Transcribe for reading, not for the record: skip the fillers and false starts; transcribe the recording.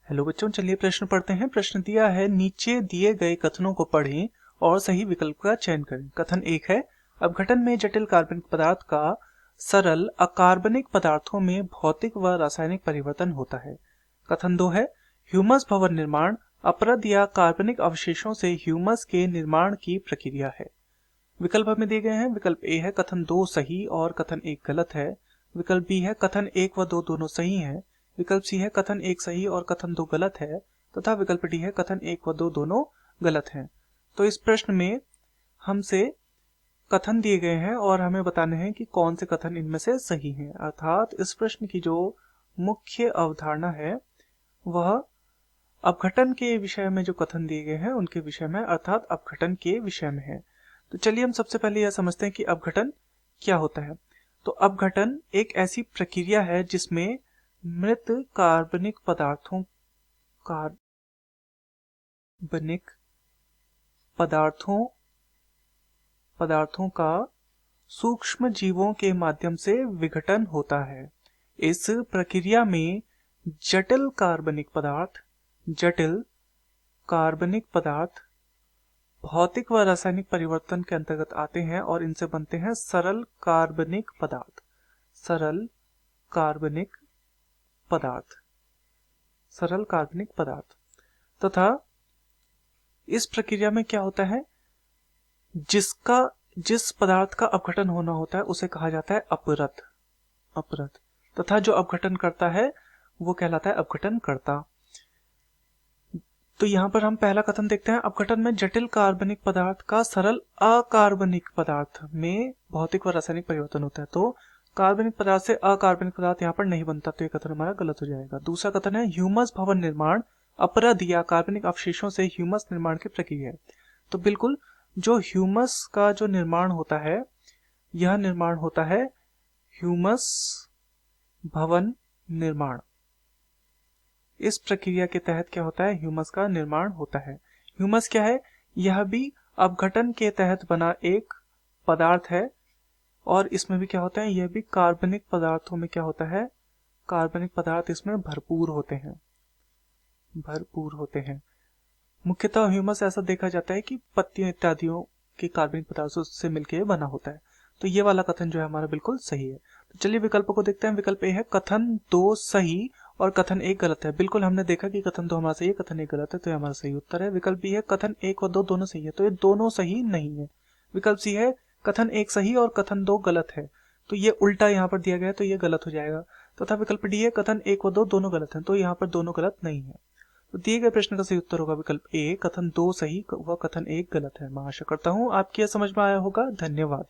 Hello बच्चों, चलिए प्रश्न पढ़ते हैं। प्रश्न दिया है, नीचे दिए गए कथनों को पढ़ें और सही विकल्प का चयन करें। कथन 1 है, अपघटन में जटिल कार्बनिक पदार्थ का सरल अकार्बनिक पदार्थों में भौतिक व रासायनिक परिवर्तन होता है। कथन 2 है, ह्यूमस भवन निर्माण अपरद या कार्बनिक अवशेषों से ह्यूमस के निर्माण की प्रक्रिया है। विकल्प हमें दिए गए हैं। विकल्प ए है, कथन 2 सही और कथन 1 गलत है। विकल्प बी है, कथन 1 व 2 दोनों सही हैं। विकल्प सी है, कथन 1 सही और कथन 2 गलत है। तथा विकल्प डी है, कथन 1 व 2 दोनों गलत हैं। तो इस प्रश्न में हमसे कथन दिए गए हैं और हमें बताने हैं कि कौन से कथन इनमें से सही हैं। अर्थात इस प्रश्न की जो मुख्य अवधारणा है वह अपघटन के विषय में जो कथन दिए गए हैं उनके विषय में, अर्थात अपघटन के विषय में है। तो चलिए हम सबसे पहले यह समझते हैं कि अपघटन क्या होता है। तो अपघटन एक ऐसी प्रक्रिया है जिसमें मृत कार्बनिक पदार्थों का सूक्ष्म जीवों के माध्यम से विघटन होता है। इस प्रक्रिया में जटिल कार्बनिक पदार्थ भौतिक व रासायनिक परिवर्तन के अंतर्गत आते हैं और इनसे बनते हैं सरल कार्बनिक पदार्थ तथा इस प्रक्रिया में क्या होता है, जिस पदार्थ का अपघटन होना होता है उसे कहा जाता है अपरद तथा जो अपघटन करता है वो कहलाता है अपघटनकर्ता। तो यहाँ पर हम पहला कथन देखते हैं, अपघटन में जटिल कार्बनिक पदार्थ का सरल अकार्बनिक पदार्थ में भौतिक व रासायनिक परिवर्तन होता है। तो कार्बनिक पदार्थ से अकार्बनिक पदार्थ यहाँ पर नहीं बनता, तो ये कथन हमारा गलत हो जाएगा। दूसरा कथन है, ह्यूमस भवन निर्माण अपरद या कार्बनिक अवशेषों से ह्यूमस निर्माण की प्रक्रिया है। तो बिल्कुल जो ह्यूमस का जो निर्माण होता है, यह निर्माण होता है ह्यूमस भवन निर्माण। इस प्रक्रिया के तहत क्या होता है, ह्यूमस का निर्माण होता है। ह्यूमस क्या है, यह भी अपघटन के तहत बना एक पदार्थ है और इसमें भी क्या होता है, यह भी कार्बनिक पदार्थों में क्या होता है, कार्बनिक पदार्थ इसमें भरपूर होते हैं। मुख्यतः ह्यूमस ऐसा देखा जाता है कि पत्तियों इत्यादियों के कार्बनिक पदार्थों से मिलकर बना होता है। तो ये वाला कथन जो है हमारा बिल्कुल सही है। तो चलिए विकल्पों को देखते हैं। विकल्प ए है, कथन 2 सही और कथन 1 गलत है। बिल्कुल हमने देखा कि कथन 2 हमारा सही है, कथन 1 गलत है, तो ये हमारा सही उत्तर है। विकल्प बी है, कथन 1 और 2 दोनों सही है, तो ये दोनों सही नहीं है। विकल्प सी है, कथन 1 सही और कथन 2 गलत है, तो ये उल्टा यहाँ पर दिया गया है, तो ये गलत हो जाएगा। तथा विकल्प डी है, कथन 1 व 2 दोनों गलत है, तो यहाँ पर दोनों गलत नहीं है। तो दिए गए प्रश्न का सही उत्तर होगा विकल्प ए, कथन 2 सही व कथन 1 गलत है। मैं आशा करता हूँ आपकी यह समझ में आया होगा। धन्यवाद।